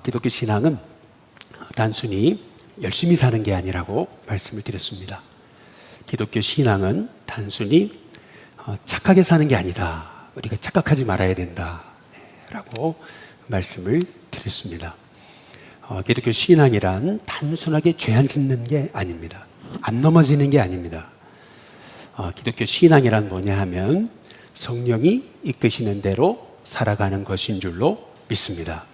기독교 신앙은 단순히 열심히 사는 게 아니라고 말씀을 드렸습니다. 기독교 신앙은 단순히 착하게 사는 게 아니다. 우리가 착각하지 말아야 된다라고 말씀을 드렸습니다. 기독교 신앙이란 단순하게 죄 안 짓는 게 아닙니다. 안 넘어지는 게 아닙니다. 기독교 신앙이란 뭐냐 하면 성령이 이끄시는 대로 살아가는 것인 줄로 믿습니다.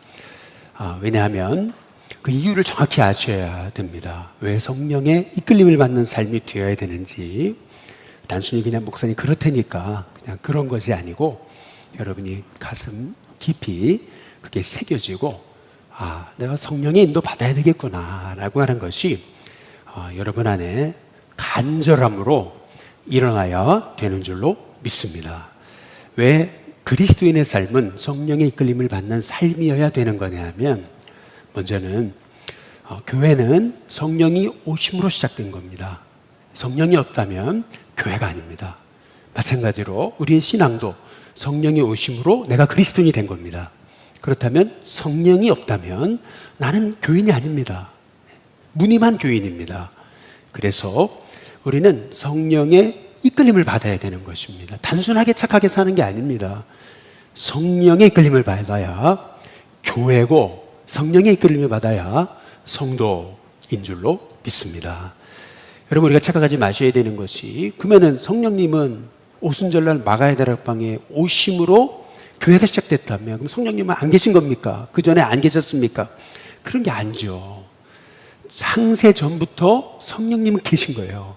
왜냐하면 그 이유를 정확히 아셔야 됩니다. 왜 성령의 이끌림을 받는 삶이 되어야 되는지. 단순히 그냥 목사님 그렇다니까 그냥 그런 것이 아니고 여러분이 가슴 깊이 그게 새겨지고 내가 성령의 인도 받아야 되겠구나 라고 하는 것이 여러분 안에 간절함으로 일어나야 되는 줄로 믿습니다. 왜 그리스도인의 삶은 성령의 이끌림을 받는 삶이어야 되는 거냐 하면 먼저는 교회는 성령이 오심으로 시작된 겁니다. 성령이 없다면 교회가 아닙니다. 마찬가지로 우리의 신앙도 성령이 오심으로 내가 그리스도인이 된 겁니다. 그렇다면 성령이 없다면 나는 교인이 아닙니다. 무늬만 교인입니다. 그래서 우리는 성령의 이끌림을 받아야 되는 것입니다. 단순하게 착하게 사는 게 아닙니다. 성령의 이끌림을 받아야 교회고 성령의 이끌림을 받아야 성도인 줄로 믿습니다. 여러분, 우리가 착각하지 마셔야 되는 것이 그러면은 성령님은 오순절날 마가의 다락방에 오심으로 교회가 시작됐다면 그럼 성령님은 안 계신 겁니까? 그 전에 안 계셨습니까? 그런 게 아니죠. 창세 전부터 성령님은 계신 거예요.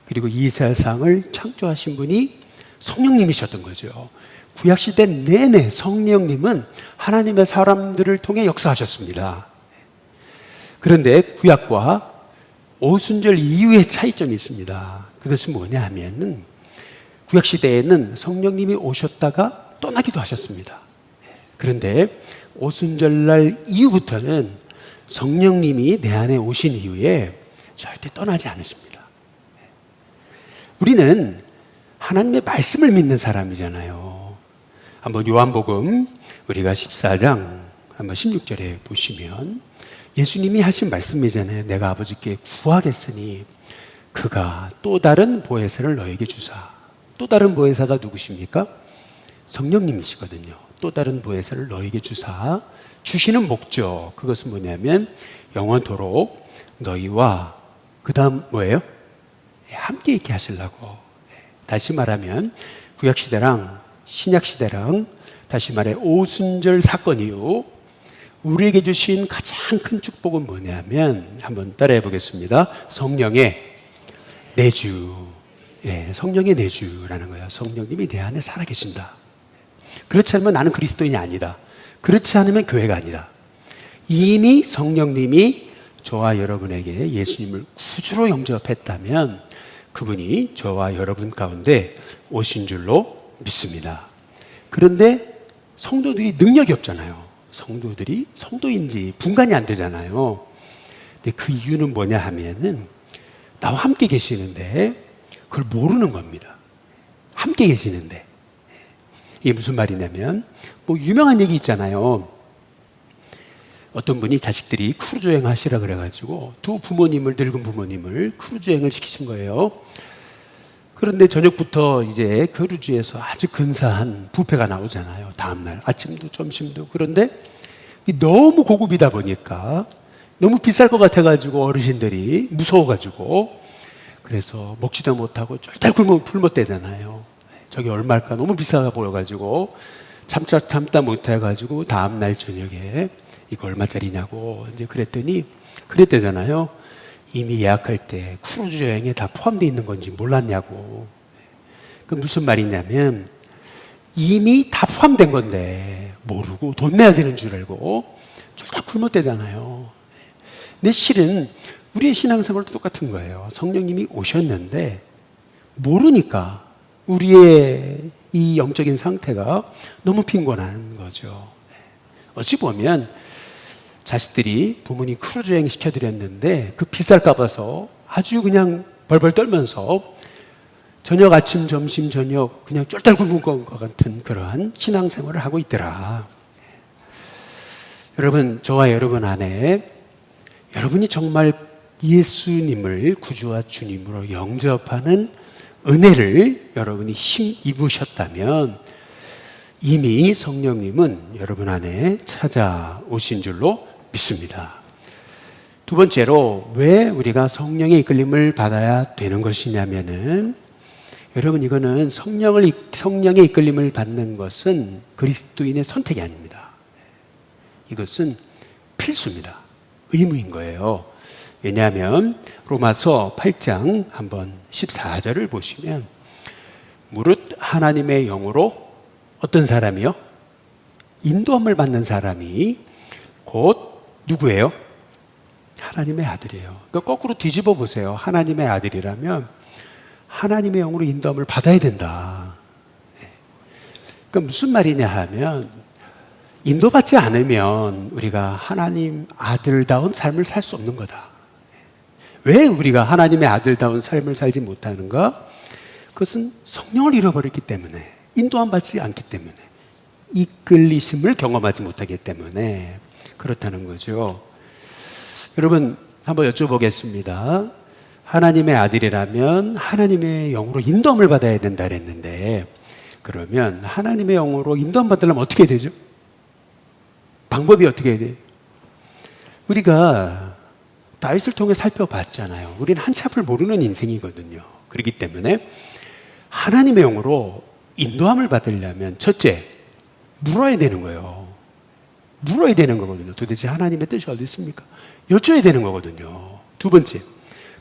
그리고 이 세상을 창조하신 분이 성령님이셨던 거죠. 구약시대 내내 성령님은 하나님의 사람들을 통해 역사하셨습니다. 그런데 구약과 오순절 이후의 차이점이 있습니다. 그것은 뭐냐 하면은 구약시대에는 성령님이 오셨다가 떠나기도 하셨습니다. 그런데 오순절날 이후부터는 성령님이 내 안에 오신 이후에 절대 떠나지 않으십니다. 우리는 하나님의 말씀을 믿는 사람이잖아요. 한번 요한복음 우리가 14장 한번 16절에 보시면 예수님이 하신 말씀이잖아요. 내가 아버지께 구하겠으니 그가 또 다른 보혜사를 너에게 주사. 또 다른 보혜사가 누구십니까? 성령님이시거든요. 또 다른 보혜사를 너에게 주사. 주시는 목적, 그것은 뭐냐면 영원토록 너희와 그 다음 뭐예요? 함께 있게 하시려고. 다시 말하면 구약시대랑 신약시대랑 다시 말해 오순절 사건 이후 우리에게 주신 가장 큰 축복은 뭐냐면 한번 따라해 보겠습니다. 성령의 내주. 성령의 내주라는 거예요. 성령님이 내 안에 살아계신다. 그렇지 않으면 나는 그리스도인이 아니다. 그렇지 않으면 교회가 아니다. 이미 성령님이 저와 여러분에게 예수님을 구주로 영접했다면 그분이 저와 여러분 가운데 오신 줄로 믿습니다. 그런데 성도들이 능력이 없잖아요. 성도들이 성도인지 분간이 안 되잖아요. 근데 그 이유는 뭐냐 하면은 나와 함께 계시는데 그걸 모르는 겁니다. 함께 계시는데. 이게 무슨 말이냐면 뭐 유명한 얘기 있잖아요. 어떤 분이 자식들이 크루즈 여행 하시라 그래가지고 두 부모님을, 늙은 부모님을 크루즈 여행을 시키신 거예요. 그런데 저녁부터 이제 크루즈에서 아주 근사한 뷔페가 나오잖아요. 다음날 아침도 점심도. 그런데 너무 고급이다 보니까 너무 비쌀 것 같아가지고 어르신들이 무서워가지고 그래서 먹지도 못하고 쫄딱 굶어대잖아요. 저게 얼마일까 너무 비싸 보여가지고 참다 못해가지고 다음날 저녁에 이거 얼마짜리냐고 이제 그랬대잖아요. 이미 예약할 때 크루즈 여행에 다 포함되어 있는 건지 몰랐냐고. 그 무슨 말이냐면 이미 다 포함된 건데 모르고 돈 내야 되는 줄 알고 쫄딱 굶어대잖아요. 근데 실은 우리의 신앙생활도 똑같은 거예요. 성령님이 오셨는데 모르니까 우리의 이 영적인 상태가 너무 빈곤한 거죠. 어찌 보면 자식들이 부모님 크루즈 여행 시켜드렸는데 그 비쌀까 봐서 아주 그냥 벌벌 떨면서 저녁, 아침, 점심, 저녁 그냥 쫄딱 굶은 것 같은 그러한 신앙생활을 하고 있더라. 여러분, 저와 여러분 안에 여러분이 정말 예수님을 구주와 주님으로 영접하는 은혜를 여러분이 힘입으셨다면 이미 성령님은 여러분 안에 찾아오신 줄로 믿습니다. 두 번째로 왜 우리가 성령의 이끌림을 받아야 되는 것이냐면은 여러분, 이거는 성령의 이끌림을 받는 것은 그리스도인의 선택이 아닙니다. 이것은 필수입니다. 의무인 거예요. 왜냐하면 로마서 8장 한번 14절을 보시면 무릇 하나님의 영으로 어떤 사람이요? 인도함을 받는 사람이 곧 누구예요? 하나님의 아들이에요. 그러니까 거꾸로 뒤집어 보세요. 하나님의 아들이라면 하나님의 영으로 인도함을 받아야 된다. 그러니까 무슨 말이냐 하면 인도받지 않으면 우리가 하나님 아들다운 삶을 살 수 없는 거다. 왜 우리가 하나님의 아들다운 삶을 살지 못하는가? 그것은 성령을 잃어버렸기 때문에, 인도함 받지 않기 때문에, 이끌리심을 경험하지 못하기 때문에 그렇다는 거죠. 여러분, 한번 여쭤보겠습니다. 하나님의 아들이라면 하나님의 영으로 인도함을 받아야 된다 그랬는데, 그러면 하나님의 영으로 인도함 받으려면 어떻게 해야 되죠? 방법이 어떻게 해야 돼요? 우리가 다윗을 통해 살펴봤잖아요. 우리는 한치 앞을 모르는 인생이거든요. 그렇기 때문에 하나님의 영으로 인도함을 받으려면 첫째, 물어야 되는 거예요. 물어야 되는 거거든요. 도대체 하나님의 뜻이 어디 있습니까? 여쭤야 되는 거거든요. 두 번째,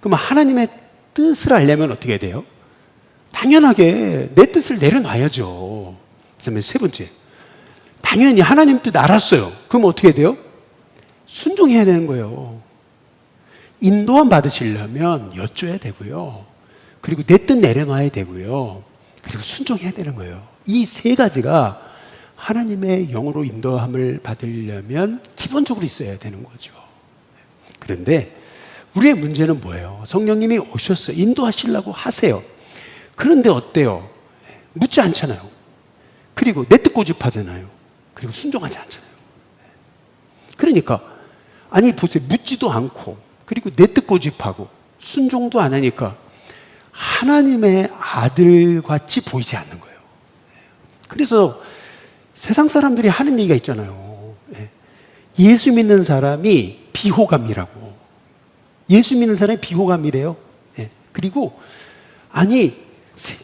그럼 하나님의 뜻을 알려면 어떻게 해야 돼요? 당연하게 내 뜻을 내려놔야죠. 그다음에 세 번째, 당연히 하나님 뜻 알았어요. 그럼 어떻게 해야 돼요? 순종해야 되는 거예요. 인도함 받으시려면 여쭤야 되고요. 그리고 내 뜻 내려놔야 되고요. 그리고 순종해야 되는 거예요. 이 세 가지가 하나님의 영으로 인도함을 받으려면 기본적으로 있어야 되는 거죠. 그런데 우리의 문제는 뭐예요? 성령님이 오셨어요. 인도하시려고 하세요. 그런데 어때요? 묻지 않잖아요. 그리고 내 뜻 고집하잖아요. 그리고 순종하지 않잖아요. 그러니까 아니 보세요. 묻지도 않고 그리고 내 뜻 고집하고 순종도 안 하니까 하나님의 아들같이 보이지 않는 거예요. 그래서 세상 사람들이 하는 얘기가 있잖아요. 예수 믿는 사람이 비호감이라고. 예수 믿는 사람이 비호감이래요. 그리고 아니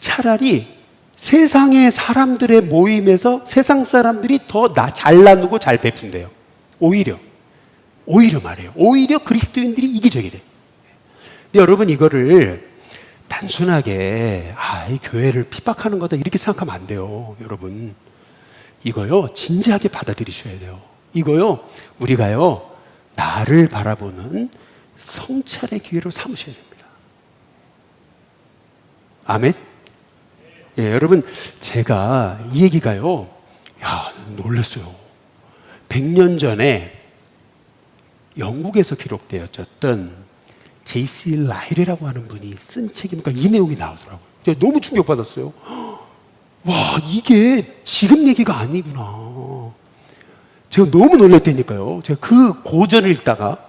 차라리 세상의 사람들의 모임에서 세상 사람들이 더 잘 나누고 잘 베푼대요. 오히려 말해요. 오히려 그리스도인들이 이기적이 돼요. 근데 여러분 이거를 단순하게 이 교회를 핍박하는 거다 이렇게 생각하면 안 돼요. 여러분 이거요 진지하게 받아들이셔야 돼요. 이거요 우리가요 나를 바라보는 성찰의 기회로 삼으셔야 됩니다. 아멘? 예, 여러분 제가 이 얘기가요 놀랐어요. 100년 전에 영국에서 기록되었던 J.C. 라일이라고 하는 분이 쓴 책이니까 이 내용이 나오더라고요. 제가 너무 충격받았어요. 와, 이게 지금 얘기가 아니구나. 제가 너무 놀랐다니까요. 제가 그 고전을 읽다가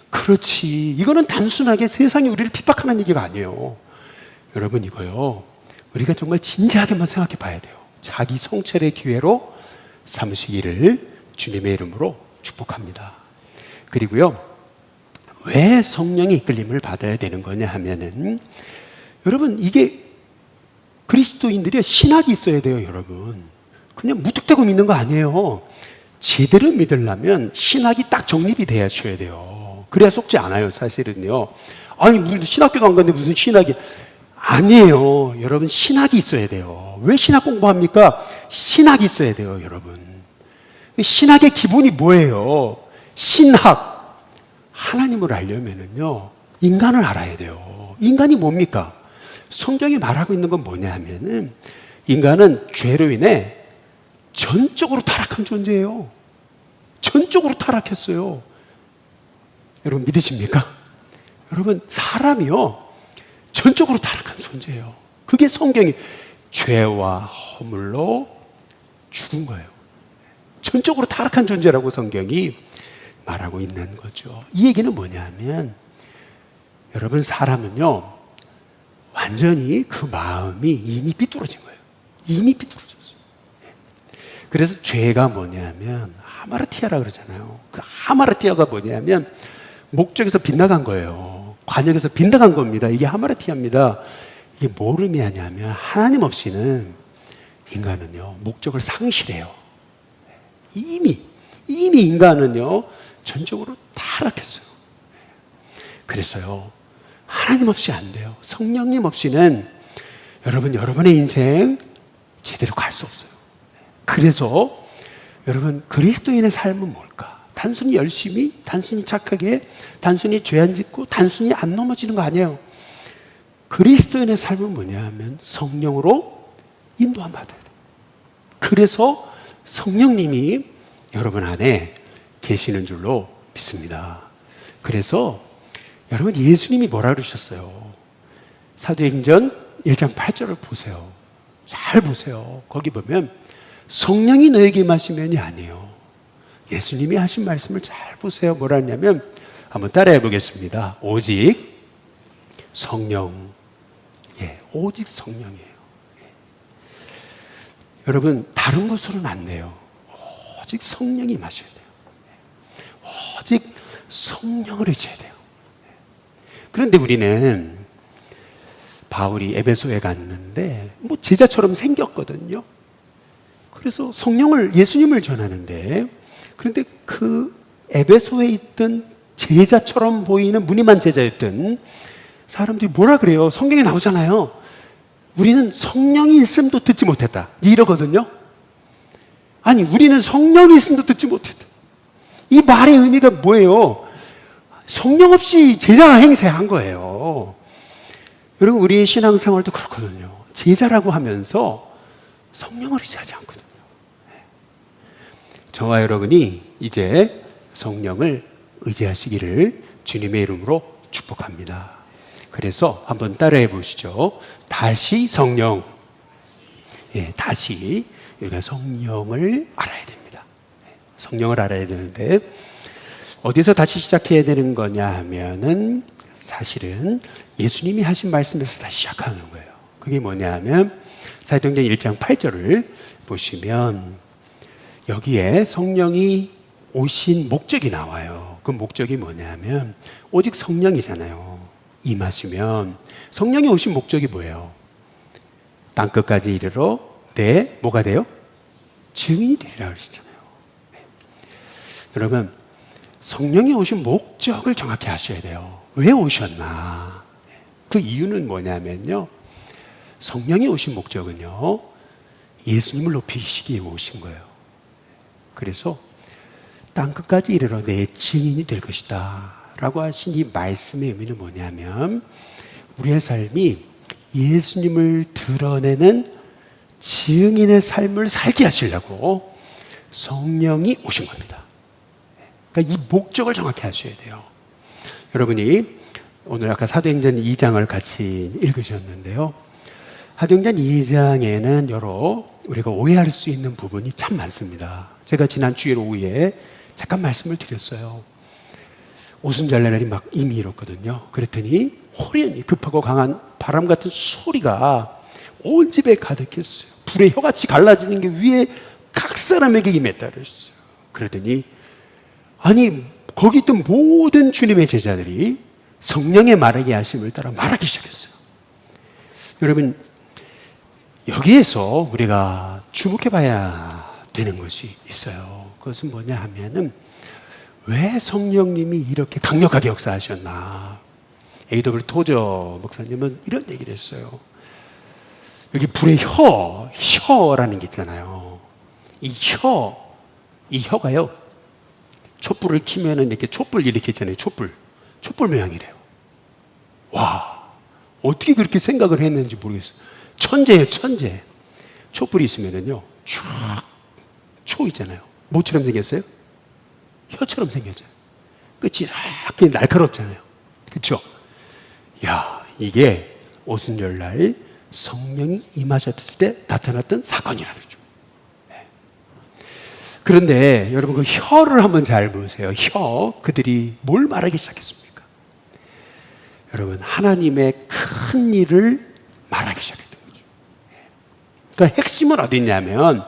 그렇지, 이거는 단순하게 세상이 우리를 핍박하는 얘기가 아니에요. 여러분 이거요 우리가 정말 진지하게만 생각해 봐야 돼요. 자기 성찰의 기회로 삼으시기를 주님의 이름으로 축복합니다. 그리고요 왜 성령의 이끌림을 받아야 되는 거냐 하면은 여러분 이게 그리스도인들이 신학이 있어야 돼요. 여러분 그냥 무턱대고 믿는 거 아니에요. 제대로 믿으려면 신학이 딱 정립이 되셔야 돼요. 그래야 속지 않아요. 사실은요. 아니 무슨 신학교도 안 갔는데 무슨 신학이 아니에요. 여러분 신학이 있어야 돼요. 왜 신학 공부합니까? 신학이 있어야 돼요. 여러분 신학의 기본이 뭐예요? 신학 하나님을 알려면은요 인간을 알아야 돼요. 인간이 뭡니까? 성경이 말하고 있는 건 뭐냐 하면은 인간은 죄로 인해 전적으로 타락한 존재예요. 전적으로 타락했어요. 여러분 믿으십니까? 여러분 사람이요 전적으로 타락한 존재예요. 그게 성경이 죄와 허물로 죽은 거예요. 전적으로 타락한 존재라고 성경이 말하고 있는 거죠. 이 얘기는 뭐냐면 여러분, 사람은요 완전히 그 마음이 이미 삐뚤어진 거예요. 이미 삐뚤어졌어요. 그래서 죄가 뭐냐면 하마르티아라 그러잖아요. 그 하마르티아가 뭐냐면 목적에서 빗나간 거예요. 관역에서 빗나간 겁니다. 이게 하마르티아입니다. 이게 뭘 의미하냐면 하나님 없이는 인간은요 목적을 상실해요. 이미 인간은요 전적으로 타락했어요. 그래서요 하나님 없이 안 돼요. 성령님 없이는 여러분의 인생 제대로 갈 수 없어요. 그래서 여러분, 그리스도인의 삶은 뭘까? 단순히 열심히, 단순히 착하게, 단순히 죄 안 짓고, 단순히 안 넘어지는 거 아니에요. 그리스도인의 삶은 뭐냐 하면 성령으로 인도함 받아야 돼요. 그래서 성령님이 여러분 안에 계시는 줄로 믿습니다. 그래서 여러분, 예수님이 뭐라 그러셨어요? 사도행전 1장 8절을 보세요. 잘 보세요. 거기 보면 성령이 너에게 임하시면이 아니에요. 예수님이 하신 말씀을 잘 보세요. 뭐라 했냐면 한번 따라해 보겠습니다. 오직 성령. 오직 성령이에요. 여러분, 다른 것으로는 안 돼요. 오직 성령이 임하셔야 돼요. 오직 성령을 의지해야 돼요. 그런데 우리는 바울이 에베소에 갔는데 뭐 제자처럼 생겼거든요. 그래서 예수님을 전하는데, 그런데 그 에베소에 있던 제자처럼 보이는 무늬만 제자였던 사람들이 뭐라 그래요? 성경에 나오잖아요. 우리는 성령이 있음도 듣지 못했다, 이러거든요. 아니, 우리는 성령이 있음도 듣지 못했다. 이 말의 의미가 뭐예요? 성령 없이 제자 행세한 거예요. 여러분, 우리의 신앙생활도 그렇거든요. 제자라고 하면서 성령을 의지하지 않거든요. 저와 여러분이 이제 성령을 의지하시기를 주님의 이름으로 축복합니다. 그래서 한번 따라해 보시죠. 다시 성령. 다시 우리가 성령을 알아야 됩니다. 성령을 알아야 되는데 어디서 다시 시작해야 되는 거냐 하면은 사실은 예수님이 하신 말씀에서 다시 시작하는 거예요. 그게 뭐냐 하면 사도행전 1장 8절을 보시면 여기에 성령이 오신 목적이 나와요. 그 목적이 뭐냐 하면 오직 성령이잖아요. 임하시면 성령이 오신 목적이 뭐예요? 땅끝까지 이르러 뭐가 돼요? 증인이 되리라 그러시잖아요. 여러분, 성령이 오신 목적을 정확히 아셔야 돼요. 왜 오셨나? 그 이유는 뭐냐면요, 성령이 오신 목적은요 예수님을 높이시기 위해 오신 거예요. 그래서 땅끝까지 이르러 내 증인이 될 것이다 라고 하신 이 말씀의 의미는 뭐냐면 우리의 삶이 예수님을 드러내는 증인의 삶을 살게 하시려고 성령이 오신 겁니다. 그러니까 이 목적을 정확히 하셔야 돼요. 여러분이 오늘 아까 사도행전 2장을 같이 읽으셨는데요, 사도행전 2장에는 여러 우리가 오해할 수 있는 부분이 참 많습니다. 제가 지난 주일 오후에 잠깐 말씀을 드렸어요. 오순절날이 막 이미 일었거든요. 그랬더니 호련히 급하고 강한 바람 같은 소리가 온 집에 가득했어요. 불의 혀같이 갈라지는 게 위에 각 사람에게 임했다 그랬어요. 그러더니 아니, 거기 있던 모든 주님의 제자들이 성령의 말하게 하심을 따라 말하기 시작했어요. 여러분, 여기에서 우리가 주목해 봐야 되는 것이 있어요. 그것은 뭐냐 하면은 왜 성령님이 이렇게 강력하게 역사하셨나. A.W. 토저 목사님은 이런 얘기를 했어요. 여기 불의 혀라는 게 있잖아요. 이 혀가요, 촛불을 켜면은 이렇게 촛불 이렇게 있잖아요. 촛불 모양이래요. 와, 어떻게 그렇게 생각을 했는지 모르겠어요. 천재예요, 천재. 촛불이 있으면은요, 초 있잖아요. 뭐처럼 생겼어요? 혀처럼 생겼잖아요. 끝이 이렇게 날카롭잖아요. 그렇죠? 야, 이게 오순절날 성령이 임하셨을 때 나타났던 사건이라는 거죠. 그런데 여러분 그 혀를 한번 잘 보세요. 그들이 뭘 말하기 시작했습니까? 여러분, 하나님의 큰 일을 말하기 시작했던 거죠. 그러니까 핵심은 어디 있냐면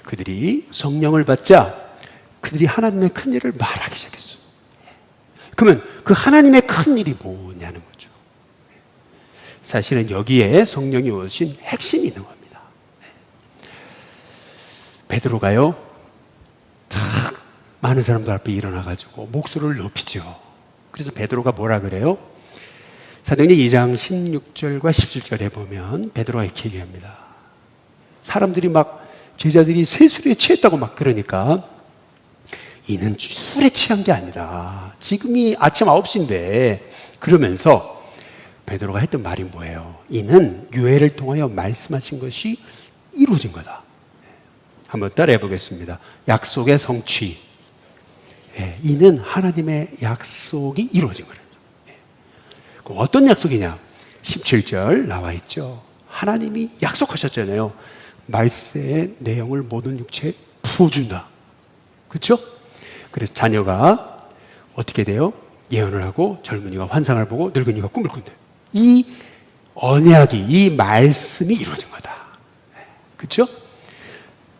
그들이 성령을 받자 그들이 하나님의 큰 일을 말하기 시작했어요. 그러면 그 하나님의 큰 일이 뭐냐는 거죠. 사실은 여기에 성령이 오신 핵심이 있는 겁니다. 베드로가요, 다 많은 사람들 앞에 일어나가지고 목소리를 높이죠. 그래서 베드로가 뭐라 그래요? 사도행전 2장 16절과 17절에 보면 베드로가 이렇게 얘기합니다. 사람들이 막 제자들이 새술에 취했다고 막 그러니까 이는 술에 취한 게 아니다. 지금이 아침 9시인데 그러면서 베드로가 했던 말이 뭐예요? 이는 유해를 통하여 말씀하신 것이 이루어진 거다. 한번 따라해 보겠습니다. 약속의 성취. 이는 하나님의 약속이 이루어진 거예요. 그럼 어떤 약속이냐? 17절 나와 있죠. 하나님이 약속하셨잖아요. 말세의 내용을 모든 육체에 부어준다. 그렇죠? 그래서 자녀가 어떻게 돼요? 예언을 하고 젊은이가 환상을 보고 늙은이가 꿈을 꾼대요. 이 언약이, 이 말씀이 이루어진 거다. 그렇죠?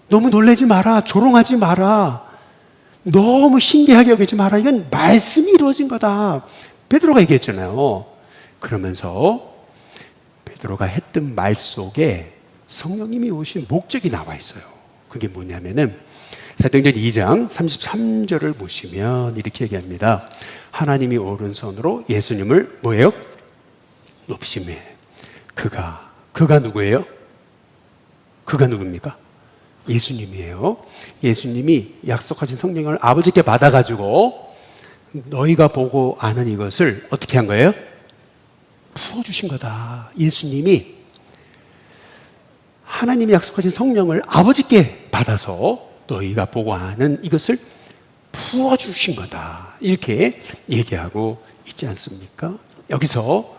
너무 놀라지 마라. 조롱하지 마라. 너무 신기하게 여기지 마라. 이건 말씀이 이루어진 거다. 베드로가 얘기했잖아요. 그러면서 베드로가 했던 말 속에 성령님이 오신 목적이 나와 있어요. 그게 뭐냐면은 사도행전 2장 33절을 보시면 이렇게 얘기합니다. 하나님이 오른손으로 예수님을 뭐예요? 높이시매. 그가 누구예요? 그가 누굽니까? 예수님이에요. 예수님이 약속하신 성령을 아버지께 받아가지고 너희가 보고 아는 이것을 어떻게 한 거예요? 부어주신 거다. 예수님이 하나님이 약속하신 성령을 아버지께 받아서 너희가 보고 아는 이것을 부어주신 거다. 이렇게 얘기하고 있지 않습니까? 여기서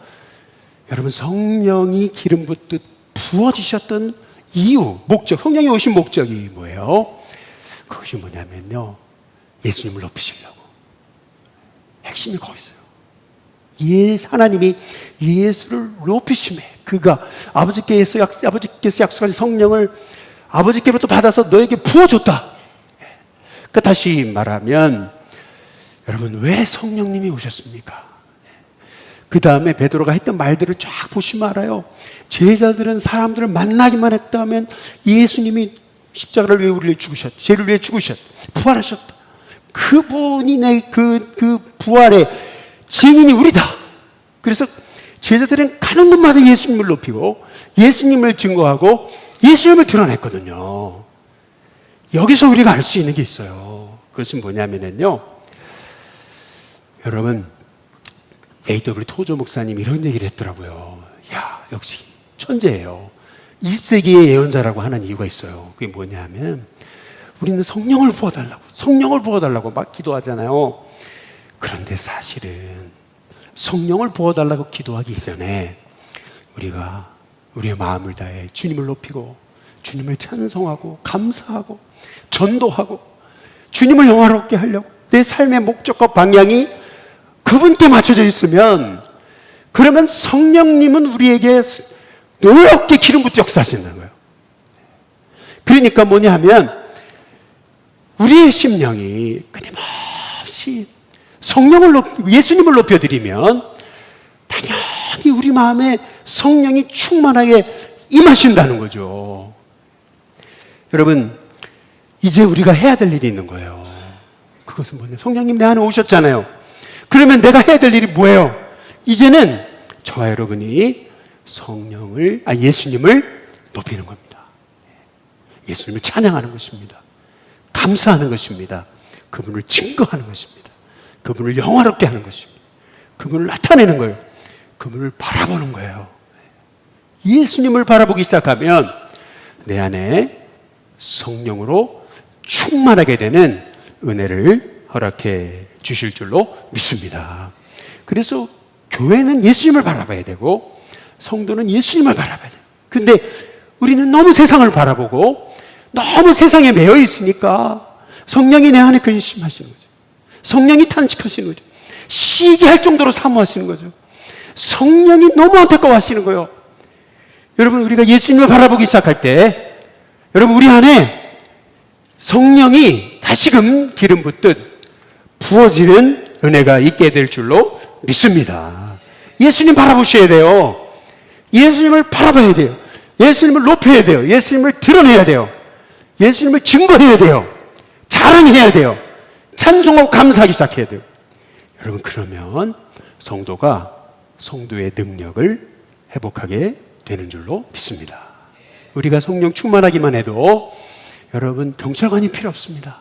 여러분 성령이 기름 붓듯 부어지셨던 이유, 목적, 성령이 오신 목적이 뭐예요? 그것이 뭐냐면요, 예수님을 높이시려고. 핵심이 거기 있어요. 하나님이 예수를 높이심에 그가 아버지께서 약속하신 성령을 아버지께로부터 받아서 너에게 부어줬다. 그러니까 다시 말하면 여러분 왜 성령님이 오셨습니까? 그 다음에 베드로가 했던 말들을 쫙 보시면 알아요. 제자들은 사람들을 만나기만 했다면 예수님이 십자가를 위해 우리를 죽으셨다. 죄를 위해 죽으셨다. 부활하셨다. 그분이 내 그 부활의 증인이 우리다. 그래서 제자들은 가는 곳마다 예수님을 높이고 예수님을 증거하고 예수님을 드러냈거든요. 여기서 우리가 알 수 있는 게 있어요. 그것은 뭐냐면요, 여러분 A.W. 토저 목사님이 이런 얘기를 했더라고요. 야, 역시 천재예요. 20세기의 예언자라고 하는 이유가 있어요. 그게 뭐냐면 우리는 성령을 부어달라고 막 기도하잖아요. 그런데 사실은 성령을 부어달라고 기도하기 이전에 우리가 우리의 마음을 다해 주님을 높이고 주님을 찬송하고 감사하고 전도하고 주님을 영화롭게 하려고 내 삶의 목적과 방향이 그분께 맞춰져 있으면, 그러면 성령님은 우리에게 놀랍게 기름 붓고 역사하신다는 거예요. 그러니까 뭐냐 하면 우리의 심령이 끊임없이 예수님을 높여드리면 당연히 우리 마음에 성령이 충만하게 임하신다는 거죠. 여러분, 이제 우리가 해야 될 일이 있는 거예요. 그것은 뭐냐? 성령님 내 안에 오셨잖아요. 그러면 내가 해야 될 일이 뭐예요? 이제는 저와 여러분이 예수님을 높이는 겁니다. 예수님을 찬양하는 것입니다. 감사하는 것입니다. 그분을 증거하는 것입니다. 그분을 영화롭게 하는 것입니다. 그분을 나타내는 거예요. 그분을 바라보는 거예요. 예수님을 바라보기 시작하면 내 안에 성령으로 충만하게 되는 은혜를 허락해 주실 줄로 믿습니다. 그래서 교회는 예수님을 바라봐야 되고 성도는 예수님을 바라봐야 돼요. 근데 우리는 너무 세상을 바라보고 너무 세상에 매여 있으니까 성령이 내 안에 근심하시는 거죠. 성령이 탄식하시는 거죠. 시기할 정도로 사모하시는 거죠. 성령이 너무 안타까워하시는 거예요. 여러분, 우리가 예수님을 바라보기 시작할 때 여러분, 우리 안에 성령이 다시금 기름 붓듯 부어지는 은혜가 있게 될 줄로 믿습니다. 예수님 바라보셔야 돼요. 예수님을 바라봐야 돼요. 예수님을 높여야 돼요. 예수님을 드러내야 돼요. 예수님을 증거해야 돼요. 자랑해야 돼요. 찬송하고 감사하기 시작해야 돼요. 여러분, 그러면 성도가 성도의 능력을 회복하게 되는 줄로 믿습니다. 우리가 성령 충만하기만 해도 여러분, 경찰관이 필요 없습니다.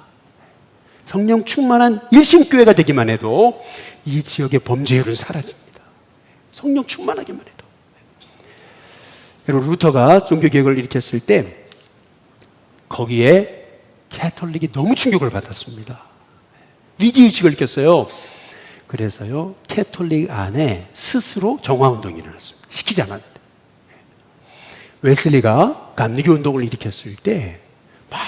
성령 충만한 일신교회가 되기만 해도 이 지역의 범죄율은 사라집니다. 성령 충만하기만 해도. 여러분, 루터가 종교개혁을 일으켰을 때 거기에 캐톨릭이 너무 충격을 받았습니다. 위기의식을 느꼈어요. 그래서요, 캐톨릭 안에 스스로 정화운동이 일어났습니다. 시키지 않았는데. 웨슬리가 감리교 운동을 일으켰을 때 막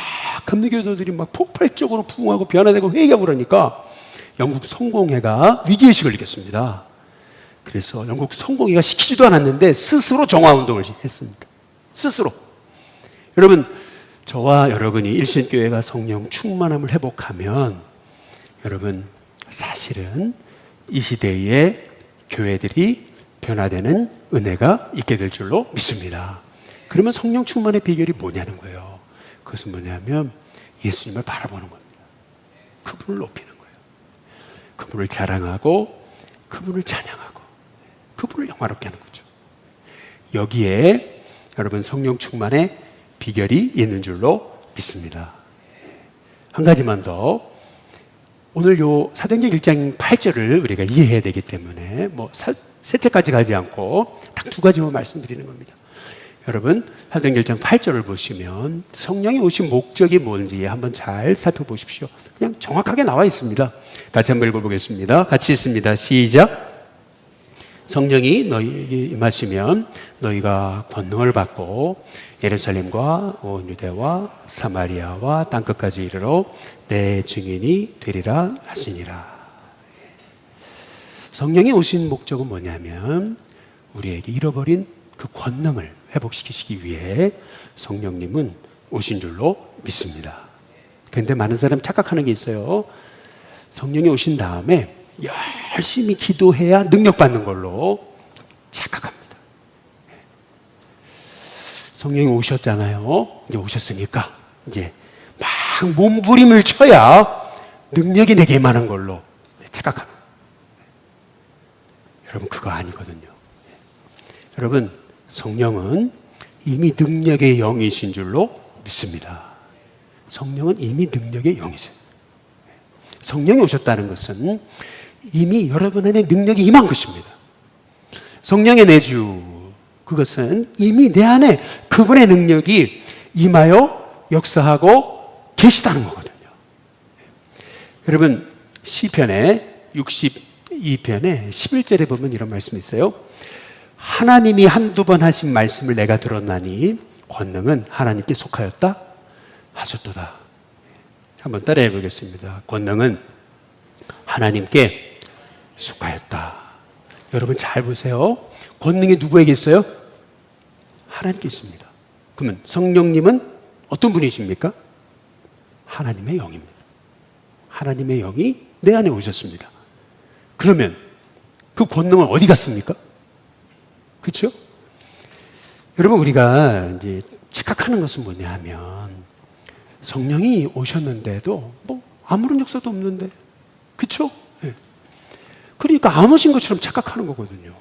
감리교도들이 막 폭발적으로 부흥하고 변화되고 회개하고 그러니까 영국 성공회가 위기의식을 느꼈습니다. 그래서 영국 성공회가 시키지도 않았는데 스스로 정화운동을 했습니다. 스스로. 여러분, 저와 여러분이 일신교회가 성령 충만함을 회복하면 여러분, 사실은 이 시대의 교회들이 변화되는 은혜가 있게 될 줄로 믿습니다. 그러면 성령 충만의 비결이 뭐냐는 거예요. 그것은 뭐냐면 예수님을 바라보는 겁니다. 그분을 높이는 거예요. 그분을 자랑하고 그분을 찬양하고 그분을 영화롭게 하는 거죠. 여기에 여러분, 성령 충만의 비결이 있는 줄로 믿습니다. 한 가지만 더, 오늘 요 사도행전 1장 8절을 우리가 이해해야 되기 때문에 셋째까지 가지 않고 딱 두 가지만 말씀드리는 겁니다. 여러분, 사도행전 1장 8절을 보시면 성령이 오신 목적이 뭔지 한번 잘 살펴보십시오. 그냥 정확하게 나와 있습니다. 같이 한번 읽어보겠습니다. 같이 읽습니다. 시작. 성령이 너희에게 임하시면 너희가 권능을 받고 예루살렘과 온 유대와 사마리아와 땅끝까지 이르러 내 증인이 되리라 하시니라. 성령이 오신 목적은 뭐냐면 우리에게 잃어버린 그 권능을 회복시키시기 위해 성령님은 오신 줄로 믿습니다. 그런데 많은 사람이 착각하는 게 있어요. 성령이 오신 다음에 열심히 기도해야 능력받는 걸로 착각합니다. 성령이 오셨잖아요. 이제 오셨으니까 이제 막 몸부림을 쳐야 능력이 내게 임하는 걸로 착각합니다. 여러분, 그거 아니거든요. 여러분, 성령은 이미 능력의 영이신 줄로 믿습니다. 성령은 이미 능력의 영이세요. 성령이 오셨다는 것은 이미 여러분 안에 능력이 임한 것입니다. 성령의 내주, 그것은 이미 내 안에 그분의 능력이 임하여 역사하고 계시다는 거거든요. 여러분, 시편의 62편의 11절에 보면 이런 말씀이 있어요. 하나님이 한두 번 하신 말씀을 내가 들었나니 권능은 하나님께 속하였다 하셨도다. 한번 따라해 보겠습니다. 권능은 하나님께 속하였다. 여러분, 잘 보세요. 권능이 누구에게 있어요? 하나님께 있습니다. 그러면 성령님은 어떤 분이십니까? 하나님의 영입니다. 하나님의 영이 내 안에 오셨습니다. 그러면 그 권능은 어디 갔습니까? 그렇죠? 여러분, 우리가 이제 착각하는 것은 뭐냐 하면 성령이 오셨는데도 아무런 역사도 없는데, 그렇죠? 네. 그러니까 안 오신 것처럼 착각하는 거거든요.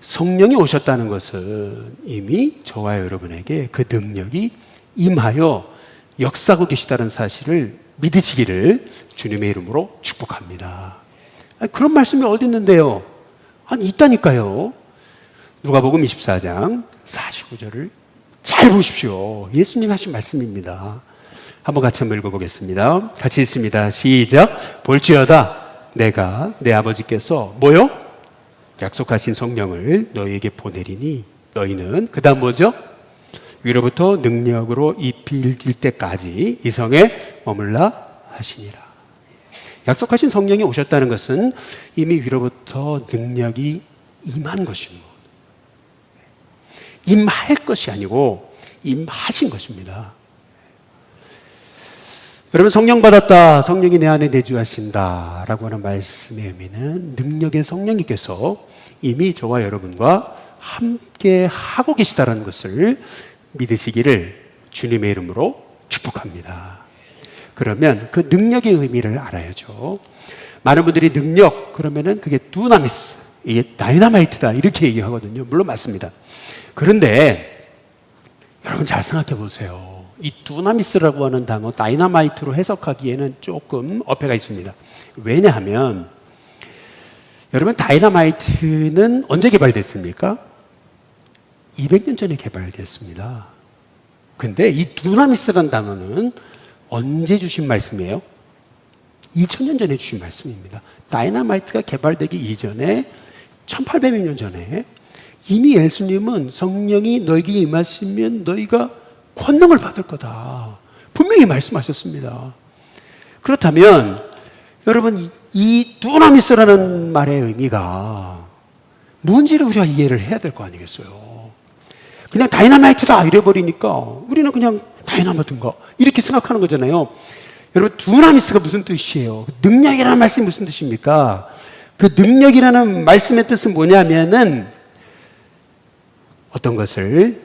성령이 오셨다는 것은 이미 저와 여러분에게 그 능력이 임하여 역사하고 계시다는 사실을 믿으시기를 주님의 이름으로 축복합니다. 아니, 그런 말씀이 어디 있는데요? 아니, 있다니까요. 누가복음 24장 49절을 잘 보십시오. 예수님 하신 말씀입니다. 한번 같이 한번 읽어보겠습니다. 같이 읽습니다. 시작. 볼지어다 내가 내 아버지께서 뭐요? 약속하신 성령을 너희에게 보내리니 너희는 그 다음 뭐죠? 위로부터 능력으로 입힐 때까지 이 성에 머물라 하시니라. 약속하신 성령이 오셨다는 것은 이미 위로부터 능력이 임한 것입니다. 임할 것이 아니고 임하신 것입니다. 여러분, 성령 받았다, 성령이 내 안에 내주하신다 라고 하는 말씀의 의미는 능력의 성령님께서 이미 저와 여러분과 함께 하고 계시다는 것을 믿으시기를 주님의 이름으로 축복합니다. 그러면 그 능력의 의미를 알아야죠. 많은 분들이 능력 그러면은 그게 두나미스, 이게 다이너마이트다 이렇게 얘기하거든요. 물론 맞습니다. 그런데 여러분 잘 생각해 보세요. 이 두나미스라고 하는 단어 다이너마이트로 해석하기에는 조금 어폐가 있습니다. 왜냐하면 여러분, 다이너마이트는 언제 개발됐습니까? 200년 전에 개발됐습니다. 근데 이 두나미스라는 단어는 언제 주신 말씀이에요? 2000년 전에 주신 말씀입니다. 다이너마이트가 개발되기 이전에 1800여 년 전에 이미 예수님은 성령이 너에게 임하시면 너희가 권능을 받을 거다, 분명히 말씀하셨습니다. 그렇다면 여러분, 이 두나미스라는 말의 의미가 뭔지를 우리가 이해를 해야 될 거 아니겠어요? 그냥 다이너마이트다 이래버리니까 우리는 그냥 다이너마이트인가 이렇게 생각하는 거잖아요. 여러분, 두나미스가 무슨 뜻이에요? 능력이라는 말씀이 무슨 뜻입니까? 그 능력이라는 말씀의 뜻은 뭐냐면은 어떤 것을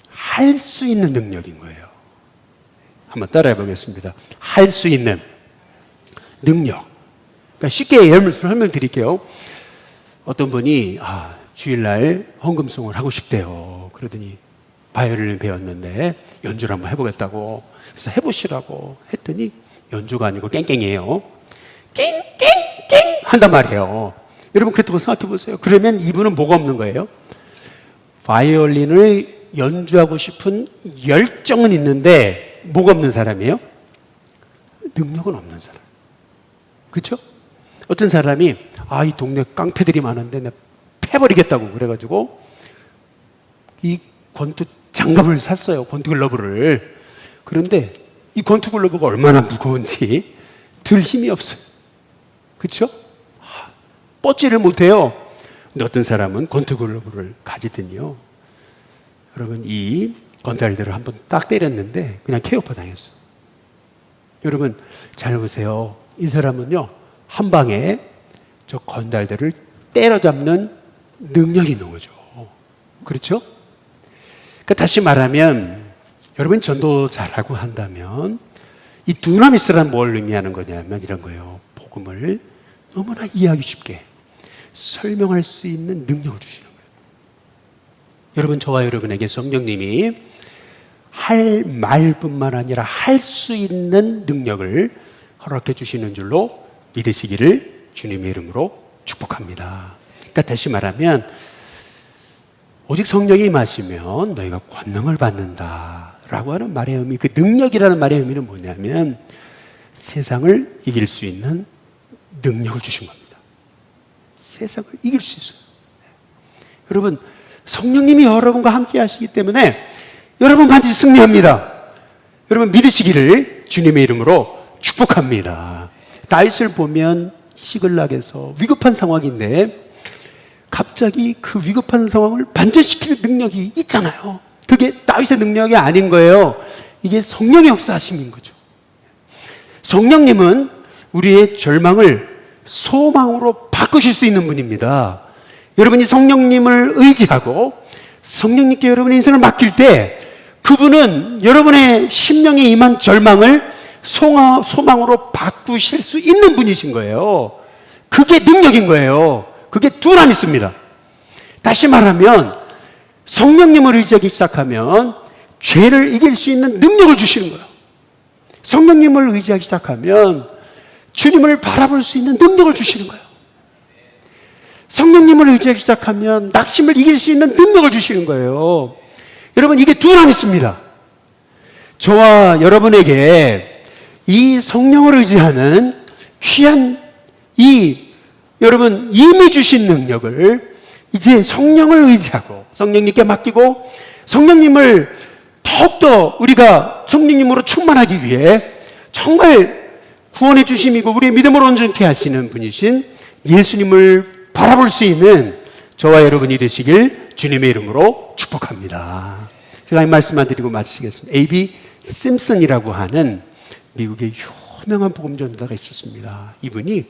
할 수 있는 능력인 거예요. 한번 따라해 보겠습니다. 할 수 있는 능력. 그러니까 쉽게 설명드릴게요. 어떤 분이 주일날 헌금송을 하고 싶대요. 그러더니 바이올린을 배웠는데 연주를 한번 해보겠다고, 그래서 해보시라고 했더니 연주가 아니고 깽깽이에요. 깽깽깽 한단 말이에요. 여러분, 그렇다고 생각해 보세요. 그러면 이분은 뭐가 없는 거예요? 바이올린을 연주하고 싶은 열정은 있는데 뭐가 없는 사람이에요? 능력은 없는 사람. 그렇죠? 어떤 사람이 이 동네 깡패들이 많은데 내가 패버리겠다고 그래가지고 이 권투 장갑을 샀어요. 권투 글러브를. 그런데 이 권투 글러브가 얼마나 무거운지 들 힘이 없어요. 그렇죠? 뻗지를 못해요. 근데 어떤 사람은 권투 글러브를 가지더니요, 여러분, 이 건달들을 한번 딱 때렸는데 그냥 KO파 당했어. 여러분 잘 보세요. 이 사람은요, 한 방에 저 건달들을 때려잡는 능력이 있는 거죠. 그렇죠? 그러니까 다시 말하면 여러분, 전도 잘하고 한다면 이 두나미스란 뭘 의미하는 거냐면 이런 거예요. 복음을 너무나 이해하기 쉽게 설명할 수 있는 능력을 주시는 거예요. 여러분, 저와 여러분에게 성령님이 할 말뿐만 아니라 할 수 있는 능력을 허락해 주시는 줄로 믿으시기를 주님의 이름으로 축복합니다. 그러니까 다시 말하면 오직 성령이 임하시면 너희가 권능을 받는다라고 하는 말의 의미, 그 능력이라는 말의 의미는 뭐냐면 세상을 이길 수 있는 능력을 주신 겁니다. 세상을 이길 수 있어요. 여러분, 성령님이 여러분과 함께 하시기 때문에 여러분 반드시 승리합니다. 여러분 믿으시기를 주님의 이름으로 축복합니다. 다윗을 보면 시글락에서 위급한 상황인데 갑자기 그 위급한 상황을 반전시키는 능력이 있잖아요. 그게 다윗의 능력이 아닌 거예요. 이게 성령의 역사하심인 거죠. 성령님은 우리의 절망을 소망으로 바꾸실 수 있는 분입니다. 여러분이 성령님을 의지하고 성령님께 여러분의 인생을 맡길 때 그분은 여러분의 심령에 임한 절망을 소망으로 바꾸실 수 있는 분이신 거예요. 그게 능력인 거예요. 그게 두나미스입니다. 다시 말하면 성령님을 의지하기 시작하면 죄를 이길 수 있는 능력을 주시는 거예요. 성령님을 의지하기 시작하면 주님을 바라볼 수 있는 능력을 주시는 거예요. 성령님을 의지하기 시작하면 낙심을 이길 수 있는 능력을 주시는 거예요. 여러분, 이게 두나미스입니다. 저와 여러분에게 이 성령을 의지하는 귀한 여러분 이미 주신 능력을 이제 성령을 의지하고 성령님께 맡기고 성령님을 더욱더 우리가 성령님으로 충만하기 위해 정말 구원의 주심이고 우리의 믿음으로 온전케 하시는 분이신 예수님을 바라볼 수 있는 저와 여러분이 되시길 주님의 이름으로 축복합니다. 제가 이 말씀만 드리고 마치겠습니다. A.B. 심슨이라고 하는 미국의 유명한 복음 전도자가 있었습니다. 이분이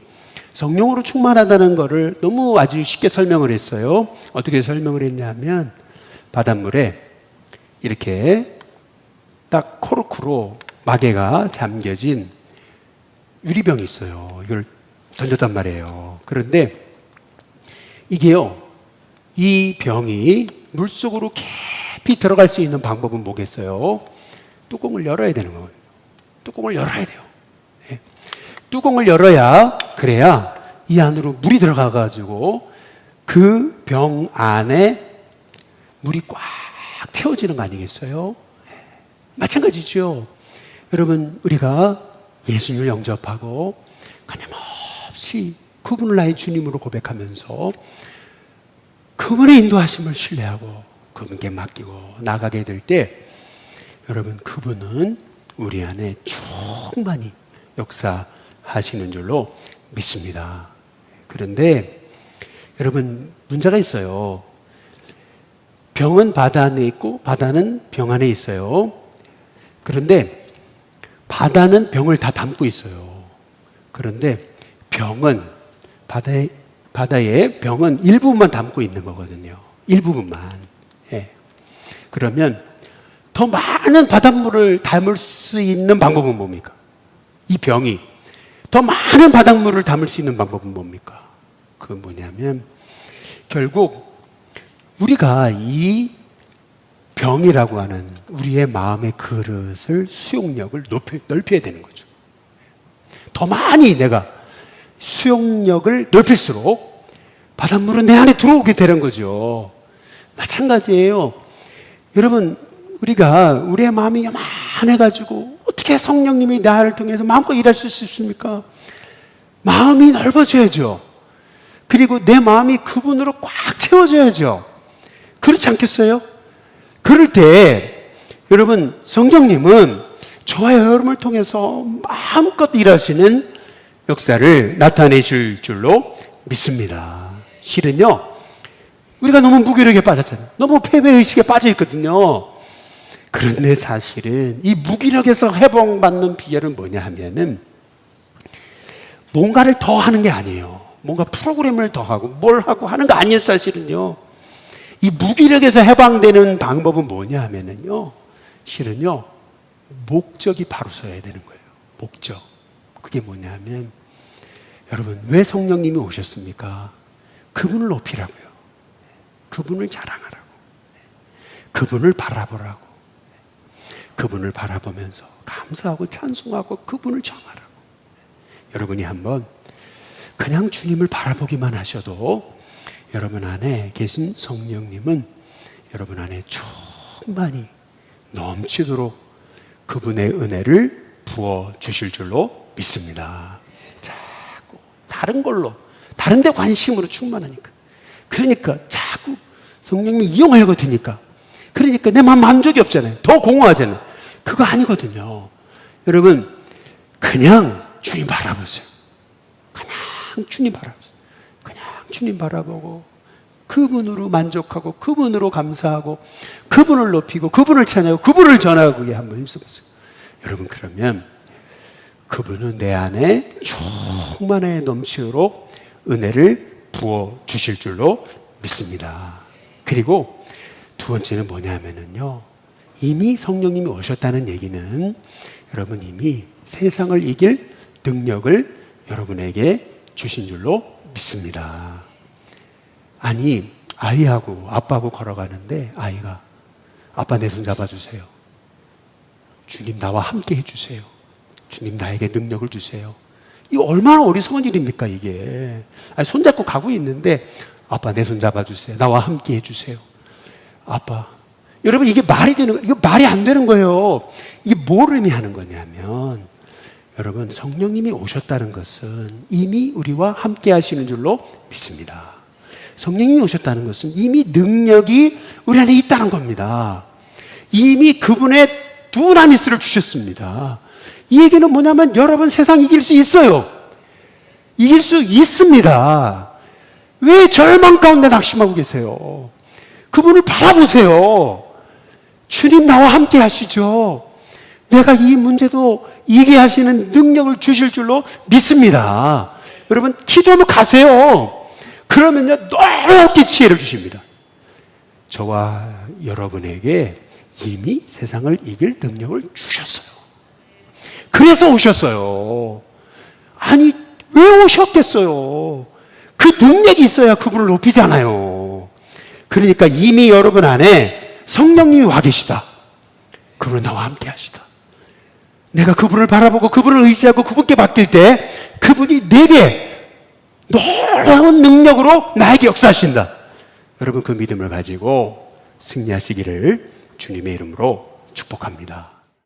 성령으로 충만하다는 것을 너무 아주 쉽게 설명을 했어요. 어떻게 설명을 했냐면 바닷물에 이렇게 딱 코르크로 마개가 잠겨진 유리병이 있어요. 이걸 던졌단 말이에요. 그런데 이게요, 이 병이 물속으로 깊이 들어갈 수 있는 방법은 뭐겠어요? 뚜껑을 열어야 되는 거예요. 뚜껑을 열어야 돼요. 네. 뚜껑을 열어야, 그래야 이 안으로 물이 들어가가지고 그 병 안에 물이 꽉 채워지는 거 아니겠어요? 네. 마찬가지죠. 여러분, 우리가 예수님을 영접하고 끊임없이 그분을 나의 주님으로 고백하면서 그분의 인도하심을 신뢰하고 그분께 맡기고 나가게 될 때 여러분, 그분은 우리 안에 충만히 역사하시는 줄로 믿습니다. 그런데 여러분, 문제가 있어요. 병은 바다 안에 있고 바다는 병 안에 있어요. 그런데 바다는 병을 다 담고 있어요. 그런데 병은 바다의 병은 일부분만 담고 있는 거거든요. 일부분만. 예. 그러면 더 많은 바닷물을 담을 수 있는 방법은 뭡니까? 이 병이 더 많은 바닷물을 담을 수 있는 방법은 뭡니까? 그건 뭐냐면 결국 우리가 이 병이라고 하는 우리의 마음의 그릇을 수용력을 넓혀야 되는 거죠. 더 많이 내가 수용력을 넓힐수록 바닷물은 내 안에 들어오게 되는 거죠. 마찬가지예요. 여러분, 우리가 우리의 마음이 요만해가지고 어떻게 성령님이 나를 통해서 마음껏 일하실 수 있습니까? 마음이 넓어져야죠. 그리고 내 마음이 그분으로 꽉 채워져야죠. 그렇지 않겠어요? 그럴 때 여러분, 성령님은 저와 여러분을 통해서 마음껏 일하시는 역사를 나타내실 줄로 믿습니다. 실은요, 우리가 너무 무기력에 빠졌잖아요. 너무 패배의식에 빠져 있거든요. 그런데 사실은 이 무기력에서 회복받는 비결은 뭐냐 하면은 뭔가를 더 하는 게 아니에요. 뭔가 프로그램을 더 하고 뭘 하고 하는 거 아니에요, 사실은요. 이 무기력에서 해방되는 방법은 뭐냐 하면은요, 실은요, 목적이 바로 서야 되는 거예요. 목적. 그게 뭐냐 하면, 여러분, 왜 성령님이 오셨습니까? 그분을 높이라고요. 그분을 자랑하라고. 그분을 바라보라고. 그분을 바라보면서 감사하고 찬송하고 그분을 정하라고. 여러분이 한번 그냥 주님을 바라보기만 하셔도 여러분 안에 계신 성령님은 여러분 안에 충만히 넘치도록 그분의 은혜를 부어 주실 줄로 믿습니다. 자꾸 다른 걸로, 다른 데 관심으로 충만하니까. 그러니까 자꾸 성령님이 이용하려고 드니까. 그러니까 내 마음 만족이 없잖아요. 더 공허하잖아요. 그거 아니거든요. 여러분, 그냥 주님 바라보세요. 그냥 주님 바라보세요. 그냥 주님 바라보고 그분으로 만족하고 그분으로 감사하고 그분을 높이고 그분을 찬양하고 그분을 전하고 한번 힘써보세요. 여러분, 그러면 그분은 내 안에 충만하게 넘치도록 은혜를 부어 주실 줄로 믿습니다. 그리고 두 번째는 뭐냐면요, 이미 성령님이 오셨다는 얘기는 여러분 이미 세상을 이길 능력을 여러분에게 주신 줄로 믿습니다. 아니, 아이하고 아빠하고 걸어가는데 아이가 아빠 내 손 잡아주세요. 주님 나와 함께 해주세요. 주님 나에게 능력을 주세요. 이거 얼마나 어리석은 일입니까 이게. 아니, 손잡고 가고 있는데 아빠 내 손 잡아주세요. 나와 함께 해주세요. 아빠. 여러분, 이게 말이 되는, 이거 말이 안 되는 거예요. 이게 뭘 의미하는 거냐면 여러분, 성령님이 오셨다는 것은 이미 우리와 함께 하시는 줄로 믿습니다. 성령님이 오셨다는 것은 이미 능력이 우리 안에 있다는 겁니다. 이미 그분의 두나미스를 주셨습니다. 이 얘기는 뭐냐면 여러분 세상 이길 수 있어요. 이길 수 있습니다. 왜 절망 가운데 낙심하고 계세요? 그분을 바라보세요. 주님 나와 함께 하시죠. 내가 이 문제도 이기게 하시는 능력을 주실 줄로 믿습니다. 여러분 기도하면 가세요. 그러면요 놀랍게 지혜를 주십니다. 저와 여러분에게 이미 세상을 이길 능력을 주셨어요. 그래서 오셨어요. 아니 왜 오셨겠어요? 그 능력이 있어야 그분을 높이잖아요. 그러니까 이미 여러분 안에 성령님이 와 계시다. 그분은 나와 함께 하시다. 내가 그분을 바라보고 그분을 의지하고 그분께 맡길 때 그분이 내게 놀라운 능력으로 나에게 역사하신다. 여러분 그 믿음을 가지고 승리하시기를 주님의 이름으로 축복합니다.